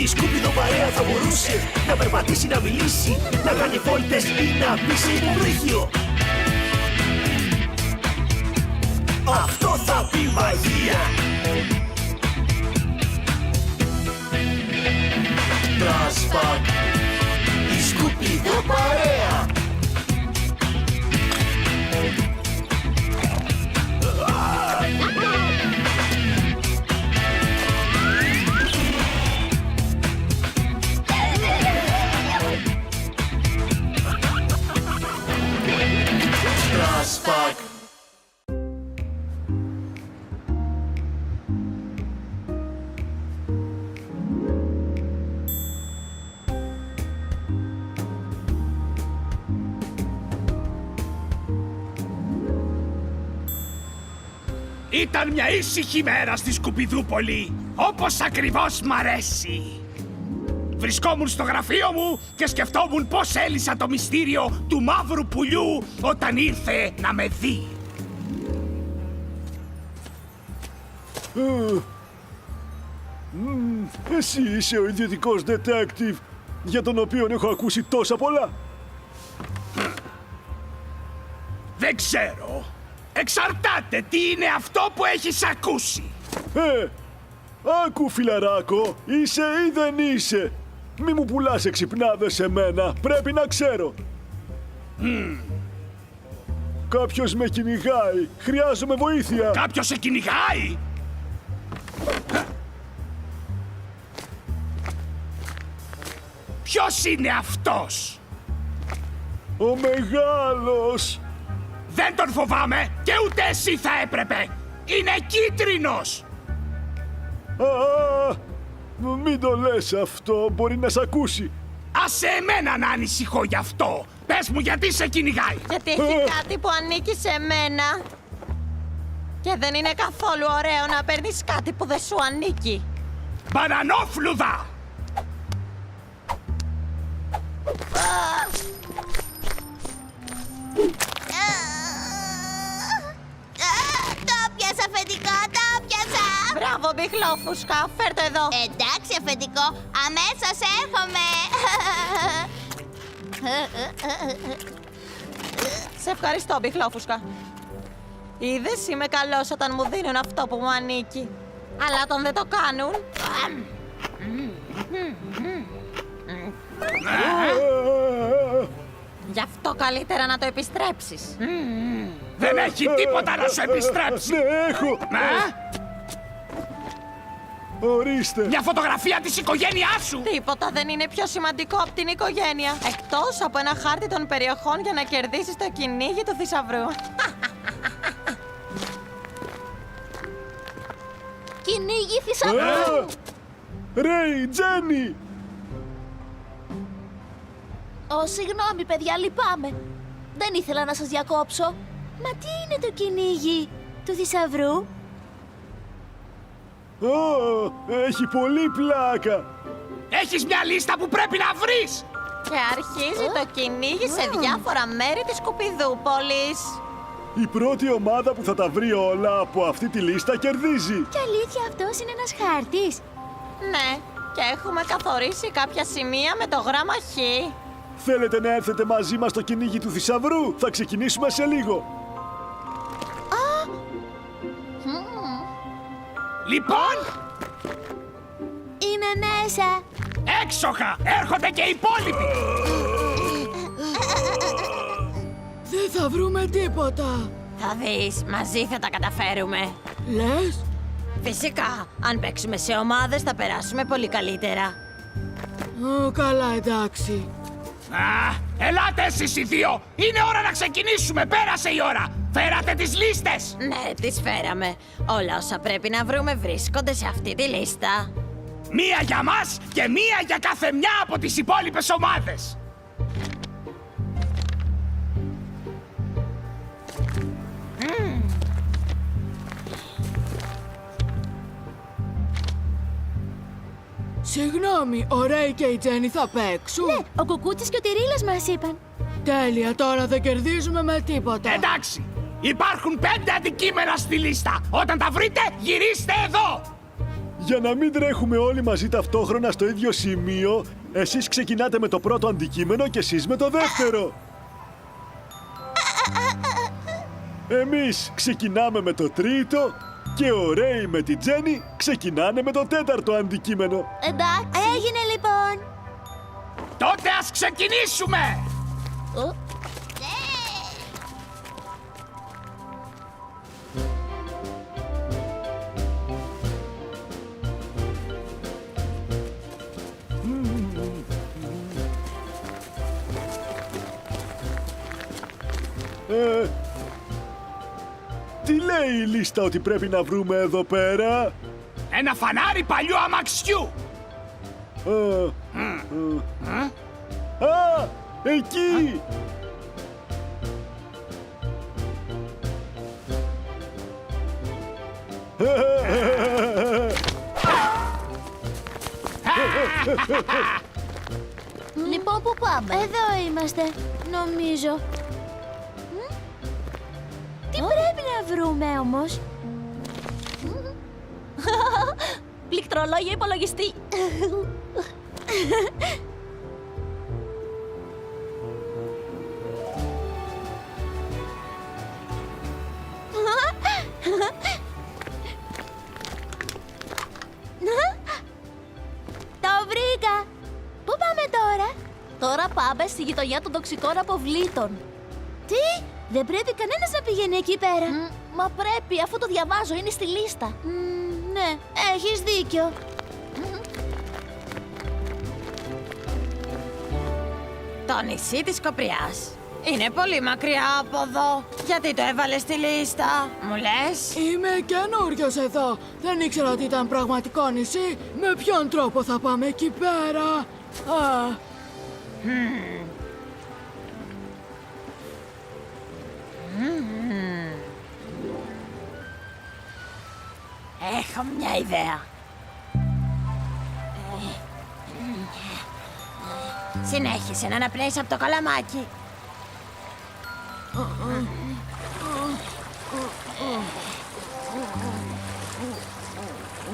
Η σκουπίδο παρέα θα μπορούσε να περπατήσει, να μιλήσει, να κάνει βόλτες ή να μπει σε υποβρύχιο. Αυτό θα πει μαγεία. Τρασπακ, η σκουπίδο παρέα. Τρασπακ. Ήταν μια ήσυχη μέρα στη Σκουπιδούπολη, όπως ακριβώς μ' αρέσει. Βρισκόμουν στο γραφείο μου και σκεφτόμουν πώς έλυσα το μυστήριο του μαύρου πουλιού όταν ήρθε να με δει. Εσύ είσαι ο ιδιωτικός detective για τον οποίο έχω ακούσει τόσα πολλά. Δεν ξέρω. Εξαρτάται τι είναι αυτό που έχεις ακούσει. Άκου φιλαράκο, είσαι ή δεν είσαι. Μη μου πουλάς εξυπνάδες σε μένα, πρέπει να ξέρω. Κάποιος με κυνηγάει, χρειάζομαι βοήθεια. Κάποιος σε κυνηγάει? Ποιος είναι αυτός? Ο μεγάλος. Δεν τον φοβάμαι και ούτε εσύ θα έπρεπε. Είναι κίτρινος. Μην το λες αυτό, μπορεί να σ' ακούσει. Άσε εμένα να ανησυχώ γι' αυτό. Πες μου γιατί σε κυνηγάει. Γιατί έχει κάτι που ανήκει σε μένα. Και δεν είναι καθόλου ωραίο να παίρνεις κάτι που δεν σου ανήκει. Μπανανόφλουδα! Το πιάσα, αφεντικό, το πιάσα! Μπράβο, μπιχλόφουσκα, φέρ' το εδώ. Εντάξει, αφεντικό, αμέσως έρχομαι! Σε ευχαριστώ, μπιχλόφουσκα. Είδες, είμαι καλός όταν μου δίνουν αυτό που μου ανήκει. Αλλά όταν δεν το κάνουν... Γι' αυτό καλύτερα να το επιστρέψεις. Δεν έχει τίποτα να σου επιστρέψει. Ναι, έχω. Ορίστε. Μια φωτογραφία της οικογένειάς σου. Τίποτα δεν είναι πιο σημαντικό από την οικογένεια. Εκτός από ένα χάρτη των περιοχών για να κερδίσεις το κυνήγι του θησαυρού. Κυνήγι θησαυρού! Ρέι, Τζένι! Συγγνώμη, παιδιά, λυπάμαι. Δεν ήθελα να σας διακόψω. Μα τι είναι το κυνήγι του θησαυρού? Έχει πολύ πλάκα. Έχεις μια λίστα που πρέπει να βρεις. Και αρχίζει το κυνήγι σε διάφορα μέρη της Σκουπιδούπολης. Η πρώτη ομάδα που θα τα βρει όλα από αυτή τη λίστα κερδίζει. Και αλήθεια αυτός είναι ένας χάρτης? Ναι, και έχουμε καθορίσει κάποια σημεία με το γράμμα Χ. Θέλετε να έρθετε μαζί μας στο κυνήγι του θησαυρού? Θα ξεκινήσουμε σε λίγο. Λοιπόν, Είναι μέσα. έξοχα, έρχονται και οι υπόλοιποι. Δεν θα βρούμε τίποτα. Θα δεις, μαζί θα τα καταφέρουμε. Λες? Φυσικά, αν παίξουμε σε ομάδες θα περάσουμε πολύ καλύτερα. Καλά, εντάξει. Ελάτε εσείς οι δύο. Είναι ώρα να ξεκινήσουμε, πέρασε η ώρα. Φέρατε τις λίστες. Ναι, τις φέραμε. Όλα όσα πρέπει να βρούμε βρίσκονται σε αυτή τη λίστα. Μία για μας και μία για κάθε μια από τις υπόλοιπες ομάδες. Συγγνώμη, ο Ρέι και η Τζένι θα παίξουν? Ναι, ο Κουκούτσης και ο Τυρίλας μας είπαν. Τέλεια, τώρα δεν κερδίζουμε με τίποτα. Εντάξει, υπάρχουν 5 αντικείμενα στη λίστα. Όταν τα βρείτε, γυρίστε εδώ. Για να μην τρέχουμε όλοι μαζί ταυτόχρονα στο ίδιο σημείο, εσείς ξεκινάτε με το πρώτο αντικείμενο και εσείς με το δεύτερο. Εμείς ξεκινάμε με το τρίτο και ο Ρέι με τη Τζέννη ξεκινάνε με το τέταρτο αντικείμενο. Εντάξει. Έγινε λοιπόν. Τότε ας ξεκινήσουμε! Τι λέει η λίστα ότι πρέπει να βρούμε εδώ πέρα? Ένα φανάρι παλιού αμαξιού! Α, εκεί! Λοιπόν, πού πάμε? Εδώ είμαστε, νομίζω. Τι πρέπει να βρούμε όμως? Πληκτρολόγιο υπολογιστή. Το βρήκα! Πού πάμε τώρα? Τώρα πάμε στη γειτονιά των τοξικών αποβλήτων. Τι? Δεν πρέπει κανένας να πηγαίνει εκεί πέρα. Μα πρέπει, αφού το διαβάζω, είναι στη λίστα. Ναι, έχεις δίκιο. Το νησί της Κοπριάς. Είναι πολύ μακριά από εδώ. Γιατί το έβαλες στη λίστα, μου λες? Είμαι καινούριος εδώ. Δεν ήξερα ότι ήταν πραγματικό νησί. Με ποιον τρόπο θα πάμε εκεί πέρα? Α, Έχω μια ιδέα. Συνέχισε να αναπνέεις από το καλαμάκι.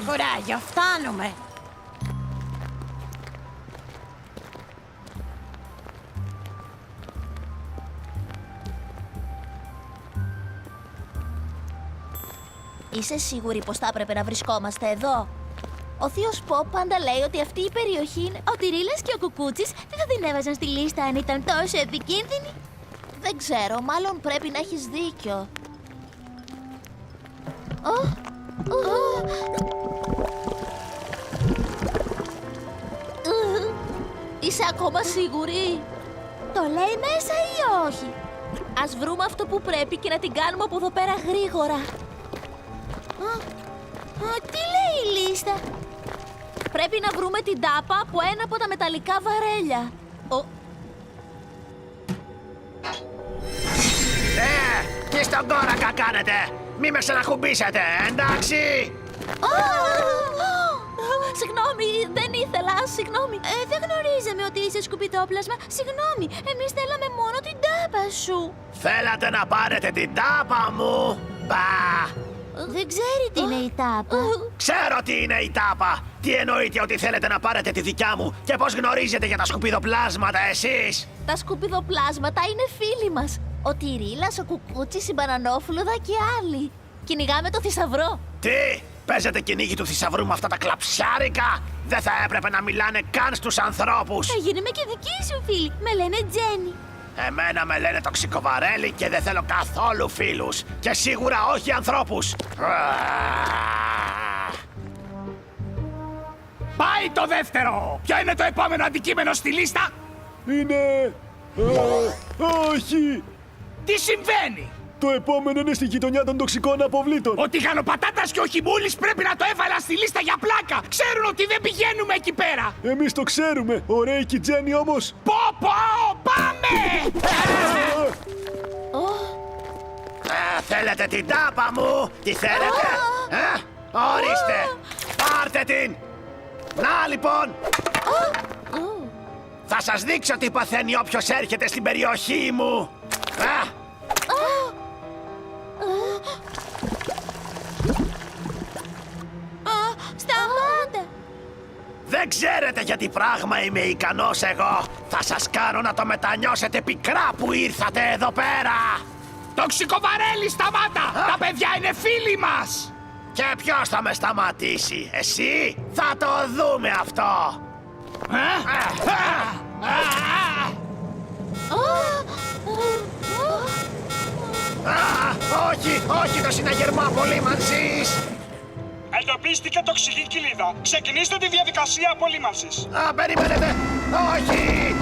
Κουράγιο, φτάνουμε. Είσαι σίγουρη πως θα έπρεπε να βρισκόμαστε εδώ? Ο θείος Ποπ πάντα λέει ότι αυτή η περιοχή είναι... Ο Τυρίλας και ο Κουκούτσης δεν θα την έβαζαν στη λίστα αν ήταν τόσο επικίνδυνη. Δεν ξέρω, μάλλον πρέπει να έχεις δίκιο. Είσαι ακόμα σίγουρη? Το λέει μέσα ή όχι? Ας βρούμε αυτό που πρέπει και να την κάνουμε από εδώ πέρα γρήγορα. Τι λέει η λίστα? Πρέπει να βρούμε την τάπα από ένα από τα μεταλλικά βαρέλια. Τι στον κόρακα κάνετε! Μη με ξαναχουμπήσετε, εντάξει! Συγγνώμη, δεν ήθελα, συγγνώμη. Δεν γνωρίζαμε ότι είσαι σκουπιδόπλασμα. Συγγνώμη, εμείς θέλαμε μόνο την τάπα σου. Θέλατε να πάρετε την τάπα μου! Μπα! Δεν ξέρει τι είναι η τάπα. Ξέρω τι είναι η τάπα! Τι εννοείτε ότι θέλετε να πάρετε τη δικιά μου και πώς γνωρίζετε για τα σκουπιδοπλάσματα εσείς? Τα σκουπιδοπλάσματα είναι φίλοι μας. Ο Τυρίλας, ο Κουκούτσης, η Μπανανόφλουδα και άλλοι. Κυνηγάμε το θησαυρό. Τι! Παίζετε κυνήγι του θησαυρού με αυτά τα κλαψιάρικα! Δεν θα έπρεπε να μιλάνε καν στους ανθρώπους! Θα γίνουμε και δικοί σου φίλοι. Με λένε Τζέννη. Εμένα με λένε τοξικοβαρέλι και δεν θέλω καθόλου φίλους. Και σίγουρα όχι ανθρώπους. Πάει το δεύτερο! Ποιο είναι το επόμενο αντικείμενο στη λίστα? Είναι... όχι! Τι συμβαίνει? Το επόμενο είναι στη γειτονιά των τοξικών αποβλήτων. Ο τηγανοπατάτας και ο χιμούλης πρέπει να το έβαλα στη λίστα για πλάκα! Ξέρουν ότι δεν πηγαίνουμε εκεί πέρα! Εμείς το ξέρουμε. Ο Ρέι και η Τζέννη όμως... Πω! Πάμε! Θέλετε την τάπα μου! Τι θέλετε? Ορίστε! Πάρτε την! Να λοιπόν! Θα σας δείξω τι παθαίνει όποιος έρχεται στην περιοχή μου! Σταμάτα! Δεν ξέρετε για τι πράγμα είμαι ικανός εγώ. Θα σας κάνω να το μετανιώσετε πικρά που ήρθατε εδώ πέρα. Τοξικοβαρέλη, σταμάτα! Τα παιδιά είναι φίλοι μας! Και ποιος θα με σταματήσει, εσύ? Θα το δούμε αυτό. Όχι, όχι το συναγερμά απολύμανσης. Εντοπίστηκε τοξική κοιλίδα. Ξεκινήστε τη διαδικασία απολύμανσης. Περιμένετε. Όχι.